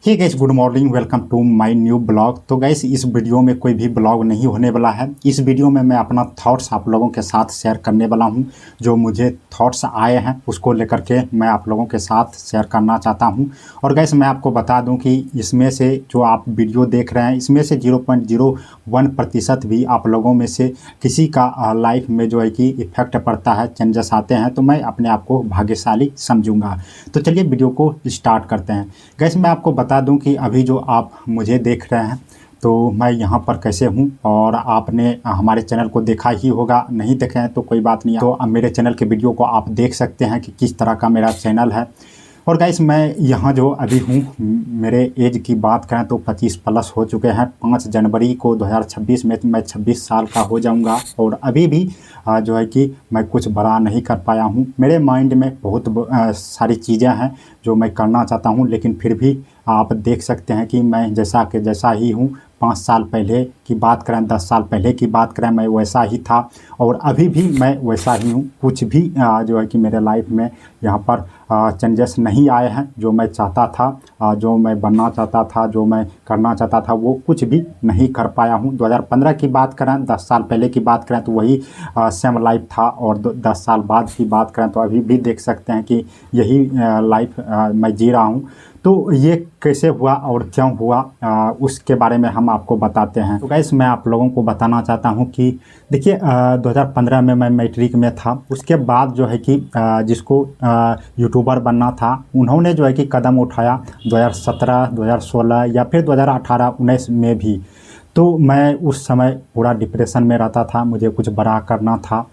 Hey guys, good morning, welcome to my new blog. तो guys, इस video में कोई भी ब्लॉग नहीं होने वाला है। इस वीडियो में मैं अपना थॉट्स आप लोगों के साथ शेयर करने वाला हूं। जो मुझे थॉट्स आए हैं उसको लेकर के मैं आप लोगों के साथ शेयर करना चाहता हूं। और गाइस, मैं आपको बता दूं कि इसमें से जो आप वीडियो देख रहे हैं इसमें से 0.01% भी आप लोगों में से किसी का लाइफ में जो है कि इफेक्ट पड़ता है, चेंजेस आते हैं, तो मैं अपने आप को भाग्यशाली समझूंगा। तो चलिए वीडियो को स्टार्ट करते हैं। गाइस, मैं आपको बता दूं कि अभी जो आप मुझे देख रहे हैं तो मैं यहाँ पर कैसे हूँ, और आपने हमारे चैनल को देखा ही होगा। नहीं देखे हैं तो कोई बात नहीं, तो अब मेरे चैनल के वीडियो को आप देख सकते हैं कि किस तरह का मेरा चैनल है। और गाइस, मैं यहाँ जो अभी हूँ, मेरे एज की बात करें तो 25 प्लस हो चुके हैं। 5 जनवरी को 2026 में मैं 26 साल का हो जाऊँगा। और अभी भी जो है कि मैं कुछ बड़ा नहीं कर पाया हूँ। मेरे माइंड में बहुत सारी चीज़ें हैं जो मैं करना चाहता हूँ, लेकिन फिर भी आप देख सकते हैं कि मैं जैसा ही हूँ। 5 साल पहले की बात करें, 10 साल पहले की बात करें, मैं वैसा ही था और अभी भी मैं वैसा ही हूँ। कुछ भी जो है कि मेरे लाइफ में यहाँ पर चेंजेस नहीं आए हैं। जो मैं चाहता था, जो मैं बनना चाहता था, जो मैं करना चाहता था, वो कुछ भी नहीं कर पाया हूँ। 2015 की बात करें, 10 साल पहले की बात करें तो वही सेम लाइफ था, और 10 साल बाद की बात करें तो अभी भी देख सकते हैं कि यही लाइफ मैं जी रहा हूँ। तो ये कैसे हुआ और क्यों हुआ, उसके बारे में हम आपको बताते हैं। तो गाइस, मैं आप लोगों को बताना चाहता हूं कि देखिए, 2015 में मैं मैट्रिक में था। उसके बाद जो है कि जिसको यूट्यूबर बनना था, उन्होंने जो है कि कदम उठाया 2017, 2016 या फिर 2018-19 में भी। तो मैं उस समय पूरा डिप्रेशन में रहता था। मुझे कुछ बड़ा करना था।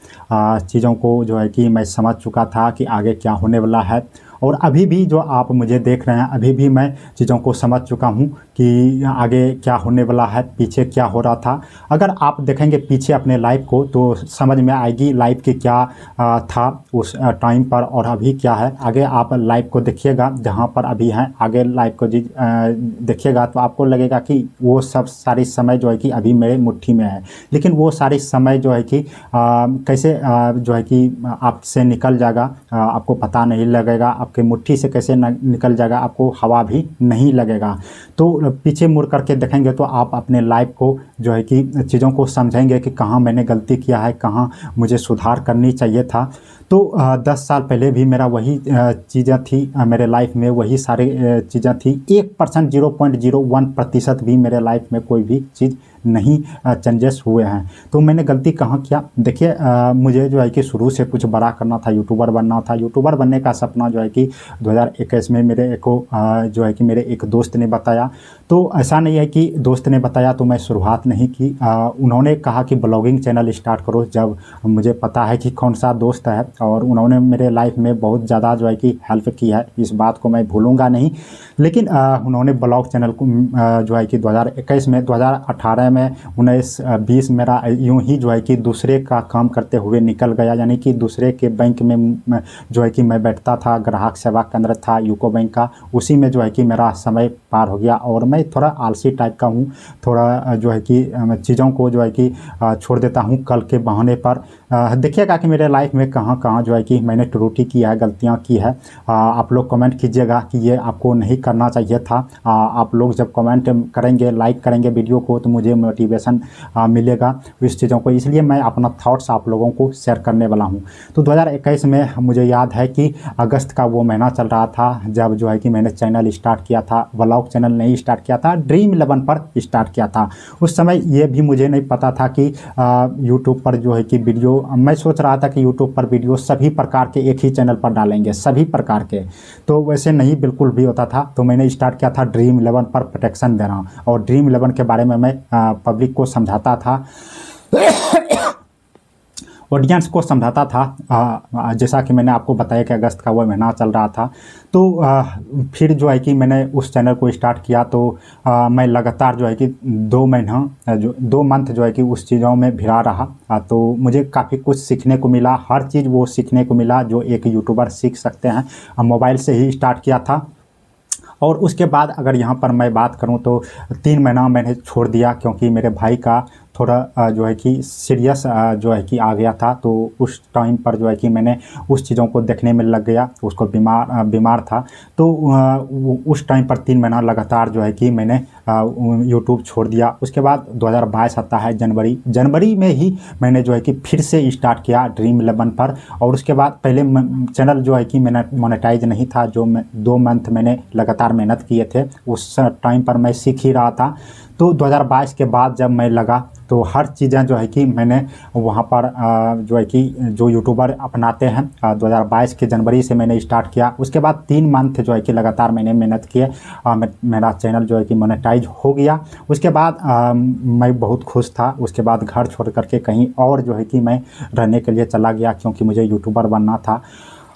चीज़ों को जो है कि मैं समझ चुका था कि आगे क्या होने वाला है। और अभी भी जो आप मुझे देख रहे हैं, अभी भी मैं चीज़ों को समझ चुका हूँ कि आगे क्या होने वाला है, पीछे क्या हो रहा था। अगर आप देखेंगे पीछे अपने लाइफ को तो समझ में आएगी लाइफ की क्या था उस टाइम पर और अभी क्या है। आगे आप लाइफ को देखिएगा जहाँ पर अभी हैं, आगे लाइफ को देखिएगा तो आपको लगेगा कि वो सब सारी समय जो है कि अभी मेरे मुट्ठी में है। लेकिन वो सारी समय जो है कि कैसे जो है कि आपसे निकल जाएगा, आपको पता नहीं लगेगा। आपके मुट्ठी से कैसे निकल जाएगा, आपको हवा भी नहीं लगेगा। तो पीछे मुड़ करके देखेंगे तो आप अपने लाइफ को जो है कि चीज़ों को समझेंगे कि कहाँ मैंने गलती किया है, कहाँ मुझे सुधार करनी चाहिए था। तो 10 साल पहले भी मेरा वही चीज़ें थी, मेरे लाइफ में वही सारी चीज़ें थी। 1%, 0.01% भी मेरे लाइफ में कोई भी चीज़ नहीं चेंजेस हुए हैं। तो मैंने गलती कहाँ किया? देखिए, मुझे जो है कि शुरू से कुछ बड़ा करना था, यूट्यूबर बनना था। यूट्यूबर बनने का सपना जो है कि 2021 में मेरे को जो है कि मेरे एक दोस्त ने बताया। तो ऐसा नहीं है कि दोस्त ने बताया तो मैं शुरुआत नहीं की। उन्होंने कहा कि ब्लॉगिंग चैनल स्टार्ट करो। जब मुझे पता है कि कौन सा दोस्त है, और उन्होंने मेरे लाइफ में बहुत ज़्यादा जो है कि हेल्प की है, इस बात को मैं भूलूंगा नहीं। लेकिन उन्होंने ब्लॉग चैनल को जो है कि 2021 में, 2018 में, 19-20 मेरा यूं ही जो है कि दूसरे का काम करते हुए निकल गया। यानी कि दूसरे के बैंक में जो है कि मैं बैठता था, ग्राहक सेवा केंद्र था यूको बैंक का, उसी में जो है कि मेरा समय पार हो गया। और मैं थोड़ा आलसी टाइप का हूँ, थोड़ा जो है कि चीज़ों को जो है कि छोड़ देता हूँ कल के बहाने पर। देखिएगा कि मेरे लाइफ में कहाँ कहाँ जो है कि मैंने त्रुटि की है, गलतियाँ की है। आप लोग कमेंट कीजिएगा कि ये आपको नहीं करना चाहिए था। आप लोग जब कमेंट करेंगे, लाइक करेंगे वीडियो को, तो मुझे मोटिवेशन मिलेगा इस चीज़ों को। इसलिए मैं अपना थॉट्स आप लोगों को शेयर करने वाला हूँ। तो 2021 में मुझे याद है कि अगस्त का वो महीना चल रहा था जब जो है कि मैंने चैनल स्टार्ट किया था। व्लॉग चैनल नहीं स्टार्ट किया था, ड्रीम 11 पर स्टार्ट किया था। उस समय ये भी मुझे नहीं पता था कि यूट्यूब पर जो है कि वीडियो, मैं सोच रहा था कि यूट्यूब पर वीडियो सभी प्रकार के एक ही चैनल पर डालेंगे, सभी प्रकार के। तो वैसे नहीं बिल्कुल भी होता था। तो मैंने स्टार्ट किया था ड्रीम 11 पर प्रोटेक्शन देना, और ड्रीम 11 के बारे में मैं पब्लिक को समझाता था, ऑडियंस को समझाता था। जैसा कि मैंने आपको बताया कि अगस्त का वो महीना चल रहा था। तो फिर जो है कि मैंने उस चैनल को स्टार्ट किया। तो मैं लगातार जो है कि 2 मंथ जो है कि उस चीज़ों में भिड़ा रहा। तो मुझे काफ़ी कुछ सीखने को मिला, हर चीज़ वो सीखने को मिला जो एक यूट्यूबर सीख सकते हैं। मोबाइल से ही स्टार्ट किया था। और उसके बाद अगर यहाँ पर मैं बात करूँ तो 3 महीना मैंने छोड़ दिया, क्योंकि मेरे भाई का थोड़ा जो है कि सीरियस जो है कि आ गया था। तो उस टाइम पर जो है कि मैंने उस चीज़ों को देखने में लग गया, उसको बीमार था। तो उस टाइम पर 3 महीना लगातार जो है कि मैंने यूट्यूब छोड़ दिया। उसके बाद 2022 आता है जनवरी में ही मैंने जो है कि फिर से स्टार्ट किया ड्रीम 11 पर। और उसके बाद पहले चैनल जो है कि मैंने मोनेटाइज नहीं था, जो 2 मंथ मैंने लगातार मेहनत किए थे। उस टाइम पर मैं सीख ही रहा था। तो 2022 के बाद जब मैं लगा तो हर चीज़ें जो है कि मैंने वहाँ पर जो है कि जो यूट्यूबर अपनाते हैं 2022 के जनवरी से मैंने स्टार्ट किया। उसके बाद 3 मंथ जो है कि लगातार मैंने मेहनत किए, मेरा चैनल जो है कि मोनेटाइज हो गया। उसके बाद मैं बहुत खुश था। उसके बाद घर छोड़ करके कहीं और जो है कि मैं रहने के लिए चला गया, क्योंकि मुझे यूट्यूबर बनना था।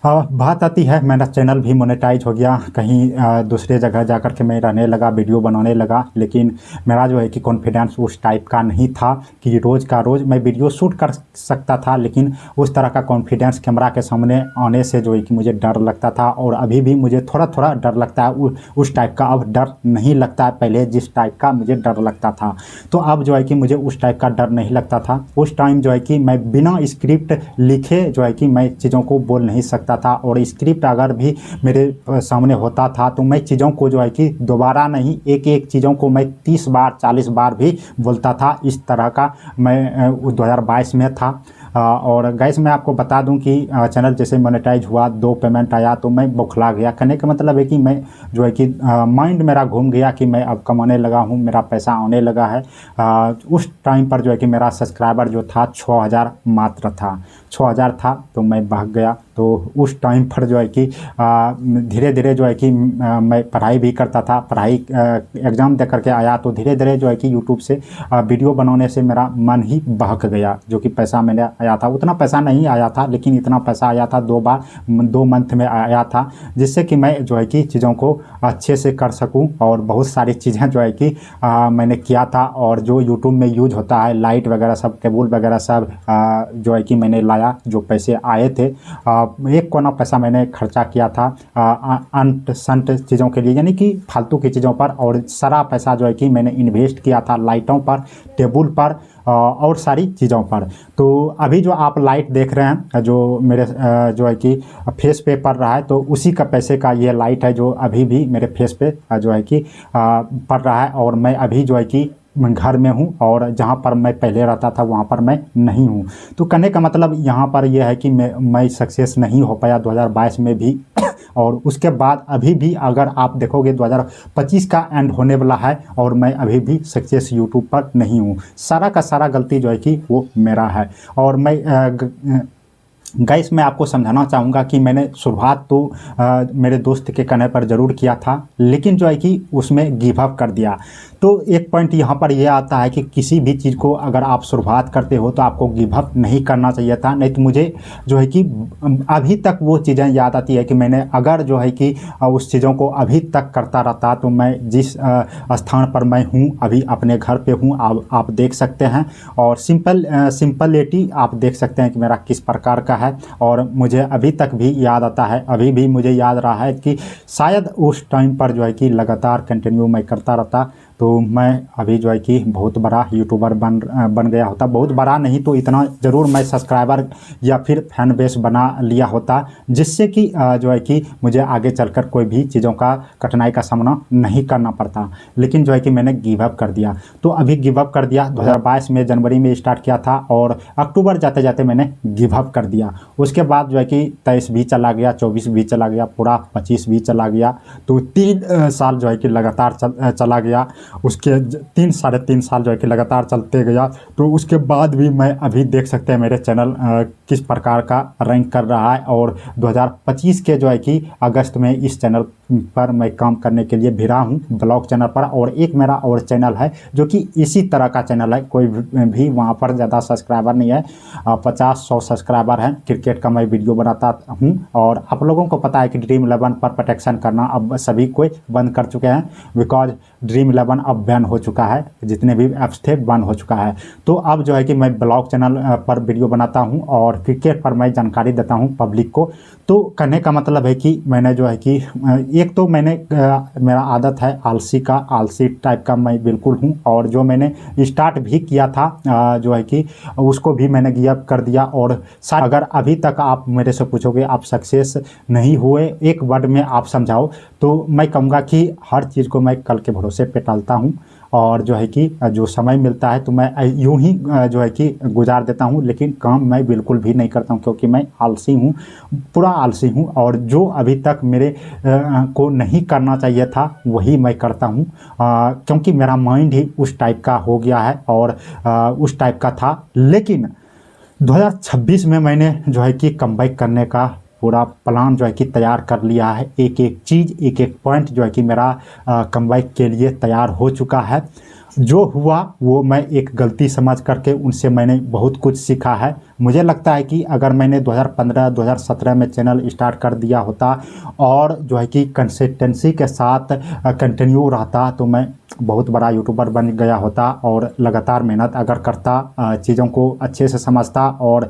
बात आती है, मेरा चैनल भी मोनेटाइज हो गया, कहीं दूसरे जगह जा कर के मैं रहने लगा, वीडियो बनाने लगा। लेकिन मेरा जो है कि कॉन्फिडेंस उस टाइप का नहीं था कि रोज़ का रोज़ मैं वीडियो शूट कर सकता था, लेकिन उस तरह का कॉन्फिडेंस कैमरा के सामने आने से जो है कि मुझे डर लगता था। और अभी भी मुझे थोड़ा थोड़ा डर लगता है उस टाइप का। अब डर नहीं लगता है पहले जिस टाइप का मुझे डर लगता था। तो अब जो है कि मुझे उस टाइप का डर नहीं लगता था। उस टाइम जो है कि मैं बिना स्क्रिप्ट लिखे जो है कि मैं चीज़ों को बोल नहीं सकता था। और स्क्रिप्ट अगर भी मेरे सामने होता था तो मैं चीज़ों को जो है कि दोबारा नहीं, एक एक चीज़ों को मैं 30 बार 40 बार भी बोलता था। इस तरह का मैं 2022 में था। और गाइस मैं आपको बता दूं कि चैनल जैसे मोनेटाइज हुआ, 2 पेमेंट आया तो मैं बौखला गया। कहने का मतलब है कि मैं जो है कि माइंड मेरा घूम गया कि मैं अब कमाने लगा हूं, मेरा पैसा आने लगा है। उस टाइम पर जो है कि मेरा सब्सक्राइबर जो था 6000 मात्र था, 6000 था। तो मैं भाग गया। तो उस टाइम पर जो है कि धीरे धीरे जो है कि मैं पढ़ाई भी करता था, पढ़ाई एग्ज़ाम दे करके आया। तो धीरे धीरे जो है कि यूट्यूब से वीडियो बनाने से मेरा मन ही बहक गया। जो कि पैसा मैंने आया था, उतना पैसा नहीं आया था, लेकिन इतना पैसा आया था 2 मंथ में आया था, जिससे कि मैं जो है कि चीज़ों को अच्छे से कर सकूं। और बहुत सारी चीज़ें जो है कि मैंने किया था। और जो यूट्यूब में यूज होता है, लाइट वगैरह सब, केबल वगैरह सब जो है कि मैंने लाया। जो पैसे आए थे, एक कोना पैसा मैंने खर्चा किया था अंट संट चीज़ों के लिए, यानी कि फालतू की चीज़ों पर। और सारा पैसा जो है कि मैंने इन्वेस्ट किया था लाइटों पर, टेबल पर और सारी चीज़ों पर। तो अभी जो आप लाइट देख रहे हैं, जो मेरे जो है कि फेस पे पड़ रहा है, तो उसी का पैसे का ये लाइट है जो अभी भी मेरे फेस पे जो है कि पड़ रहा है। और मैं अभी जो है कि मैं घर में हूँ, और जहाँ पर मैं पहले रहता था वहाँ पर मैं नहीं हूँ। तो कहने का मतलब यहाँ पर यह है कि मैं सक्सेस नहीं हो पाया 2022 में भी। और उसके बाद अभी भी अगर आप देखोगे 2025 का एंड होने वाला है, और मैं अभी भी सक्सेस यूट्यूब पर नहीं हूँ। सारा का सारा गलती जो है कि वो मेरा है। और मैं गाइस मैं आपको समझाना चाहूँगा कि मैंने शुरुआत तो मेरे दोस्त के कहने पर ज़रूर किया था, लेकिन जो है कि उसमें गिव अप कर दिया। तो एक पॉइंट यहाँ पर यह आता है कि किसी भी चीज़ को अगर आप शुरुआत करते हो तो आपको गिव अप नहीं करना चाहिए था। नहीं तो मुझे जो है कि अभी तक वो चीज़ें याद आती है कि मैंने अगर जो है कि उस चीज़ों को अभी तक करता रहता, तो मैं जिस स्थान पर मैं हूँ अभी अपने घर पे हूँ, आप देख सकते हैं। और सिंपलिटी आप देख सकते हैं कि मेरा किस प्रकार का है। और मुझे अभी तक भी याद आता है, अभी भी मुझे याद रहा है कि शायद उस टाइम पर जो है कि लगातार कंटिन्यू मैं करता रहता तो मैं अभी जो है कि बहुत बड़ा यूट्यूबर बन गया होता। बहुत बड़ा नहीं तो इतना ज़रूर मैं सब्सक्राइबर या फिर फैन बेस बना लिया होता, जिससे कि जो है कि मुझे आगे चलकर कोई भी चीज़ों का कठिनाई का सामना नहीं करना पड़ता। लेकिन जो है कि मैंने गिव अप कर दिया। तो अभी गिव अप कर दिया। 2022 में जनवरी में स्टार्ट किया था, और अक्टूबर जाते जाते मैंने गिव अप कर दिया। उसके बाद जो है कि 23 भी चला गया, 24 भी चला गया, पूरा 25 भी चला गया। तो 3 साल जो है कि लगातार चला गया। उसके 3-3.5 साल जो है कि लगातार चलते गया। तो उसके बाद भी मैं अभी देख सकते हैं मेरे चैनल किस प्रकार का रैंक कर रहा है। और 2025 के जो है कि अगस्त में इस चैनल पर मैं काम करने के लिए भिड़ा हूँ, ब्लॉग चैनल पर। और एक मेरा और चैनल है जो कि इसी तरह का चैनल है, कोई भी वहाँ पर ज़्यादा सब्सक्राइबर नहीं है, 50-100 सब्सक्राइबर हैं। क्रिकेट का मैं वीडियो बनाता हूँ। और आप लोगों को पता है कि ड्रीम 11 पर प्रोटेक्शन करना अब सभी कोई बंद कर चुके हैं, बिकॉज ड्रीम 11 तकरीबन अब बैन हो चुका है, जितने भी ऐप्स थे बैन हो चुका है। तो अब जो है कि मैं ब्लॉग चैनल पर वीडियो बनाता हूं और क्रिकेट पर मैं जानकारी देता हूं पब्लिक को। तो कहने का मतलब है कि मैंने जो है कि एक तो मेरा आदत है आलसी टाइप का मैं बिल्कुल हूं, और जो मैंने स्टार्ट भी किया था जो है कि उसको भी मैंने गिव अप कर दिया। और अगर अभी तक आप मेरे से पूछोगे आप सक्सेस नहीं हुए, एक वर्ड में आप समझाओ, तो मैं कहूँगा कि हर चीज़ को मैं कल के भरोसे पे टालता हूँ, और जो है कि जो समय मिलता है तो मैं यूं ही जो है कि गुजार देता हूं, लेकिन काम मैं बिल्कुल भी नहीं करता हूं, क्योंकि मैं आलसी हूं, पूरा आलसी हूं। और जो अभी तक मेरे को नहीं करना चाहिए था वही मैं करता हूं, क्योंकि मेरा माइंड ही उस टाइप का हो गया है और उस टाइप का था। लेकिन 2026 में मैंने जो है कि कमबैक करने का पूरा प्लान जो है कि तैयार कर लिया है। एक एक चीज़, एक एक पॉइंट जो है कि मेरा कमबैक के लिए तैयार हो चुका है। जो हुआ वो मैं एक गलती समझ करके उनसे मैंने बहुत कुछ सीखा है। मुझे लगता है कि अगर मैंने 2015-2017 में चैनल स्टार्ट कर दिया होता और जो है कि कंसिस्टेंसी के साथ कंटिन्यू रहता तो मैं बहुत बड़ा यूट्यूबर बन गया होता, और लगातार मेहनत अगर करता, चीज़ों को अच्छे से समझता और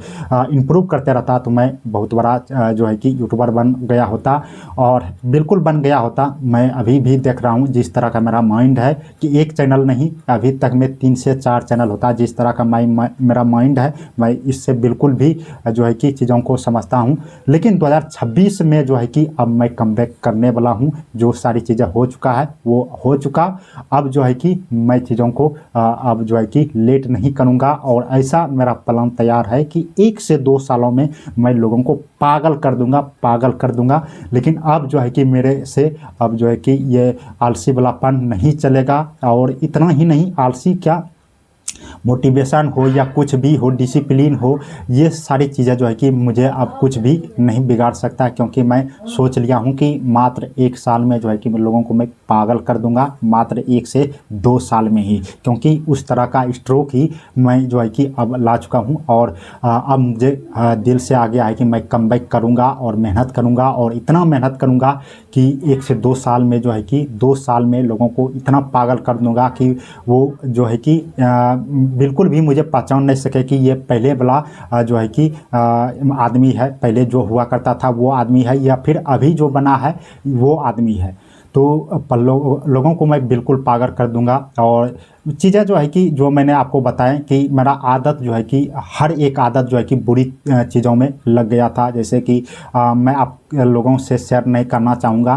इम्प्रूव करते रहता तो मैं बहुत बड़ा जो है कि यूट्यूबर बन गया होता, और बिल्कुल बन गया होता। मैं अभी भी देख रहा हूँ जिस तरह का मेरा माइंड है कि एक चैनल नहीं, अभी तक में 3 से 4 चैनल होता। जिस तरह का मेरा माइंड है मैं इससे बिल्कुल भी जो है कि चीज़ों को समझता हूँ। लेकिन 2026 में जो है कि अब मैं कमबैक करने वाला हूँ। जो सारी चीज़ें हो चुका है वो हो चुका, अब जो है कि मैं चीज़ों को अब जो है कि लेट नहीं करूँगा, और ऐसा मेरा प्लान तैयार है कि 1 से 2 सालों में मैं लोगों को पागल कर दूंगा। लेकिन अब जो है कि मेरे से अब जो है कि ये आलसी वालापन नहीं चलेगा। और इतना ही नहीं, आलसी क्या, मोटिवेशन हो या कुछ भी हो, डिसिप्लिन हो, ये सारी चीज़ें जो है कि मुझे अब कुछ भी नहीं बिगाड़ सकता, क्योंकि मैं सोच लिया हूँ कि मात्र 1 साल में जो है कि लोगों को मैं पागल कर दूंगा, मात्र 1 से 2 साल में ही, क्योंकि उस तरह का स्ट्रोक ही मैं जो है कि अब ला चुका हूँ। और अब मुझे दिल से आ गया है कि मैं कमबैक करूँगा और मेहनत करूँगा, और इतना मेहनत करूँगा कि 1 से 2 साल में जो है कि 2 साल में लोगों को इतना पागल कर दूँगा कि वो जो है कि बिल्कुल भी मुझे पहचान नहीं सके कि ये पहले वाला जो है कि आदमी है, पहले जो हुआ करता था वो आदमी है, या फिर अभी जो बना है वो आदमी है। तो लोगों को मैं बिल्कुल पागल कर दूंगा। और चीज़ें जो है कि जो मैंने आपको बताया कि मेरा आदत जो है कि हर एक आदत जो है कि बुरी चीज़ों में लग गया था। जैसे कि मैं आप लोगों से शेयर नहीं करना चाहूँगा,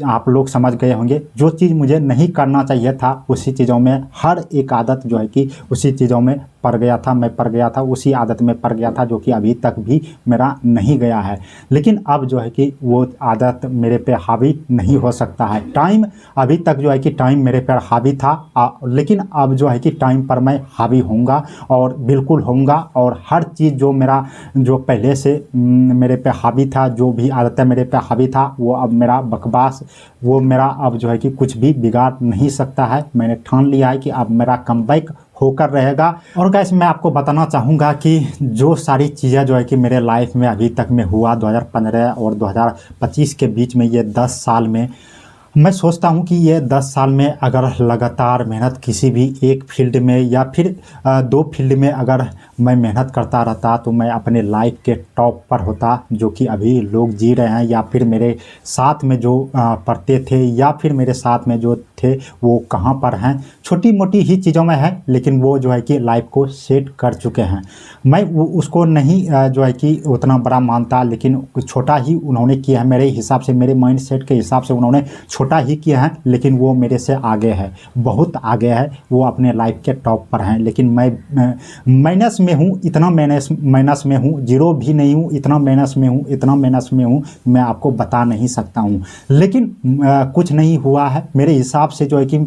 आप लोग समझ गए होंगे। जो चीज़ मुझे नहीं करना चाहिए था उसी चीज़ों में, हर एक आदत जो है कि उसी चीज़ों में पड़ गया था, मैं पड़ गया था, उसी आदत में पड़ गया था, जो कि अभी तक भी मेरा नहीं गया है। लेकिन अब जो है कि वो आदत मेरे पे हावी नहीं हो सकता है। टाइम अभी तक जो है कि टाइम मेरे पर हावी था, लेकिन अब जो है कि टाइम पर मैं हावी होऊंगा, और बिल्कुल होऊंगा। और हर चीज़ जो पहले से मेरे पे हावी था, जो भी आदतें मेरे पे हावी था, वो अब मेरा बकवास, वो मेरा अब जो है कि कुछ भी बिगाड़ नहीं सकता है। मैंने ठान लिया है कि अब मेरा कमबैक होकर रहेगा। और गाइस मैं आपको बताना चाहूँगा कि जो सारी चीज़ें जो है कि मेरे लाइफ में अभी तक में हुआ 2015 और 2025 के बीच में, ये 10 साल में, मैं सोचता हूँ कि ये 10 साल में अगर लगातार मेहनत किसी भी एक फील्ड में या फिर 2 फील्ड में अगर मैं मेहनत करता रहता तो मैं अपने लाइफ के टॉप पर होता, जो कि अभी लोग जी रहे हैं, या फिर मेरे साथ में जो पढ़ते थे या फिर मेरे साथ में जो थे वो कहाँ पर हैं। छोटी मोटी ही चीज़ों में है, लेकिन वो जो है कि लाइफ को सेट कर चुके हैं। मैं उसको नहीं जो है कि उतना बड़ा मानता, लेकिन छोटा ही उन्होंने किया है मेरे हिसाब से, मेरे माइंड सेट के हिसाब से उन्होंने छोटा ही किया है, लेकिन वो मेरे से आगे है, बहुत आगे है, वो अपने लाइफ के टॉप पर हैं। लेकिन मैं माइनस में हूँ, इतना माइनस में हूँ, जीरो भी नहीं हूँ, इतना माइनस में हूँ, इतना माइनस में हूँ, मैं आपको बता नहीं सकता हूँ। लेकिन कुछ नहीं हुआ है मेरे हिसाब से, जो है कि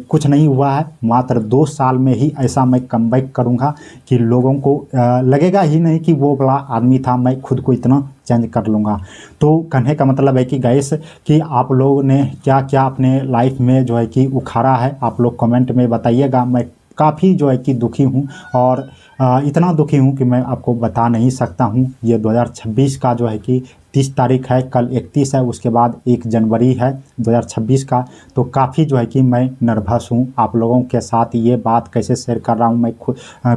कुछ नहीं हुआ है। मात्र 2 साल में ही ऐसा मैं कमबैक करूँगा कि लोगों को लगेगा ही नहीं कि वो बड़ा आदमी था, मैं खुद को इतना चेंज कर लूँगा। तो कहने का मतलब है कि गाइस, कि आप लोगों ने क्या क्या अपने लाइफ में जो है कि उखाड़ा है, आप लोग कमेंट में बताइएगा। मैं काफ़ी जो है कि दुखी हूँ, और इतना दुखी हूँ कि मैं आपको बता नहीं सकता हूँ। ये 2026 का जो है कि 30 तारीख है, कल 31 है, उसके बाद 1 जनवरी है 2026 का। तो काफ़ी जो है कि मैं नर्वस हूँ। आप लोगों के साथ ये बात कैसे शेयर कर रहा हूँ मैं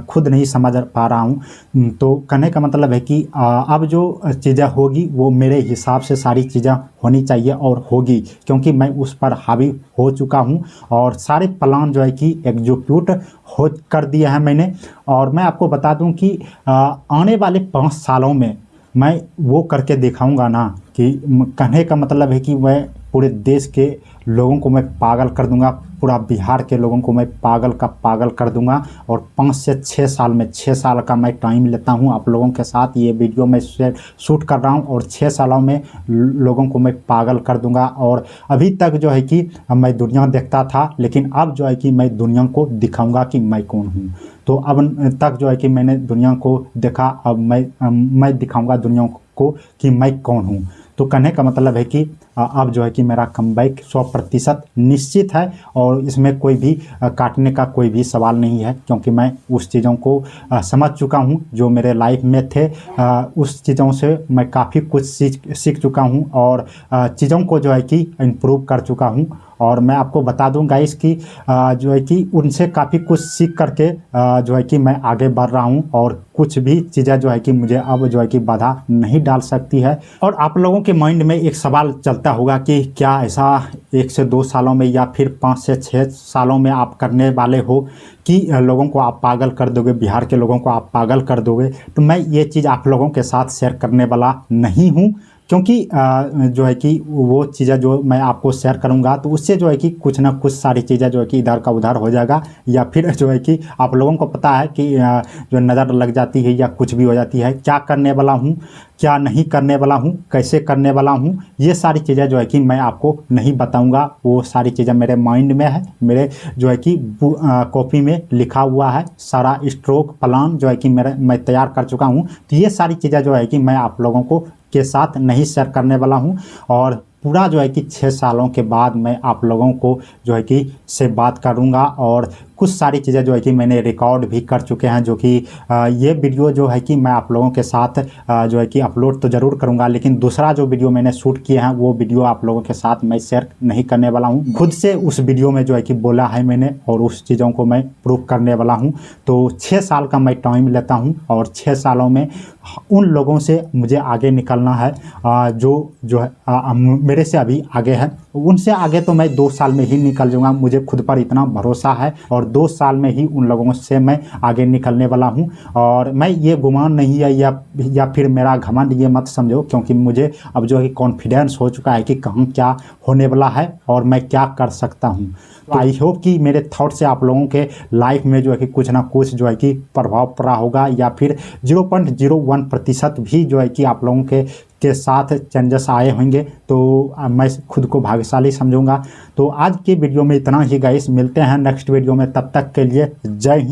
खुद नहीं समझ पा रहा हूँ। तो कहने का मतलब है कि अब जो चीज़ें होगी वो मेरे हिसाब से सारी चीज़ें होनी चाहिए और होगी, क्योंकि मैं उस पर हावी हो चुका हूँ और सारे प्लान जो है कि एग्जीक्यूट हो कर दिए हैं मैंने। और मैं आपको बता दूं कि आने वाले 5 सालों में मैं वो करके दिखाऊंगा ना कि कहने का मतलब है कि मैं पूरे देश के लोगों को मैं पागल कर दूंगा, पूरा बिहार के लोगों को मैं पागल का पागल कर दूंगा। और 5 से 6 साल में, 6 साल का मैं टाइम लेता हूं आप लोगों के साथ, ये वीडियो मैं शूट कर रहा हूं और 6 सालों में लोगों को मैं पागल कर दूंगा। और अभी तक जो है कि मैं दुनिया देखता था, लेकिन अब जो है कि मैं दुनिया को दिखाऊंगा कि मैं कौन हूँ। तो अब तक जो है कि मैंने दुनिया को देखा, अब मैं दिखाऊंगा दुनिया को कि मैं कौन हूँ। तो कहने का मतलब है कि अब जो है कि मेरा कमबैक 100% निश्चित है और इसमें कोई भी काटने का कोई भी सवाल नहीं है, क्योंकि मैं उस चीज़ों को समझ चुका हूँ जो मेरे लाइफ में थे। उस चीज़ों से मैं काफ़ी कुछ सीख चुका हूँ और चीज़ों को जो है कि इम्प्रूव कर चुका हूँ। और मैं आपको बता दूं गाइस कि जो है कि उनसे काफ़ी कुछ सीख करके जो है कि मैं आगे बढ़ रहा हूं और कुछ भी चीज़ें जो है कि मुझे अब जो है कि बाधा नहीं डाल सकती है। और आप लोगों के माइंड में एक सवाल चलता होगा कि क्या ऐसा 1 से 2 सालों में या फिर 5 से 6 सालों में आप करने वाले हो कि लोगों को आप पागल कर दोगे, बिहार के लोगों को आप पागल कर दोगे। तो मैं ये चीज़ आप लोगों के साथ शेयर करने वाला नहीं हूँ, क्योंकि जो है कि वो चीज़ें जो मैं आपको शेयर करूंगा तो उससे जो है कि कुछ ना कुछ सारी चीज़ें जो है कि इधर का उधर हो जाएगा, या फिर जो है कि आप लोगों को पता है कि जो नज़र लग जाती है या कुछ भी हो जाती है। क्या करने वाला हूँ, क्या नहीं करने वाला हूँ, कैसे करने वाला हूँ, ये सारी चीज़ें जो है कि मैं आपको नहीं बताऊँगा। वो सारी चीज़ें मेरे माइंड में है, मेरे जो है कि कॉपी में लिखा हुआ है। सारा स्ट्रोक प्लान जो है कि मैं तैयार कर चुका हूँ। तो ये सारी चीज़ें जो है कि मैं आप लोगों को के साथ नहीं शेयर करने वाला हूं। और पूरा जो है कि 6 सालों के बाद मैं आप लोगों को जो है कि से बात करूंगा और कुछ सारी चीज़ें जो है कि मैंने रिकॉर्ड भी कर चुके हैं, जो कि ये वीडियो जो है कि मैं आप लोगों के साथ जो है कि अपलोड तो ज़रूर करूंगा, लेकिन दूसरा जो वीडियो मैंने शूट किया है वो वीडियो आप लोगों के साथ मैं शेयर नहीं करने वाला हूं। खुद से उस वीडियो में जो है कि बोला है मैंने और उस चीज़ों को मैं प्रूव करने वाला हूं। तो 6 साल का मैं टाइम लेता हूं और 6 सालों में उन लोगों से मुझे आगे निकलना है जो है मेरे से अभी आगे है। उनसे आगे तो मैं 2 साल में ही निकल जाऊंगा, मुझे खुद पर इतना भरोसा है और 2 साल में ही उन लोगों से मैं आगे निकलने वाला हूं। और मैं ये गुमान नहीं है या फिर मेरा घमंड ये मत समझो, क्योंकि मुझे अब जो है कॉन्फिडेंस हो चुका है कि कहाँ क्या होने वाला है और मैं क्या कर सकता हूं। तो आई होप कि मेरे थॉट से आप लोगों के लाइफ में जो है कि कुछ ना कुछ जो है कि प्रभाव पड़ा होगा, या फिर 0.01% भी जो है कि आप लोगों के साथ चेंजेस आए होंगे। तो मैं खुद को भाग्यशाली समझूंगा। तो आज की वीडियो में इतना ही गाइस, मिलते हैं नेक्स्ट वीडियो में, तब तक के लिए जय हिंद।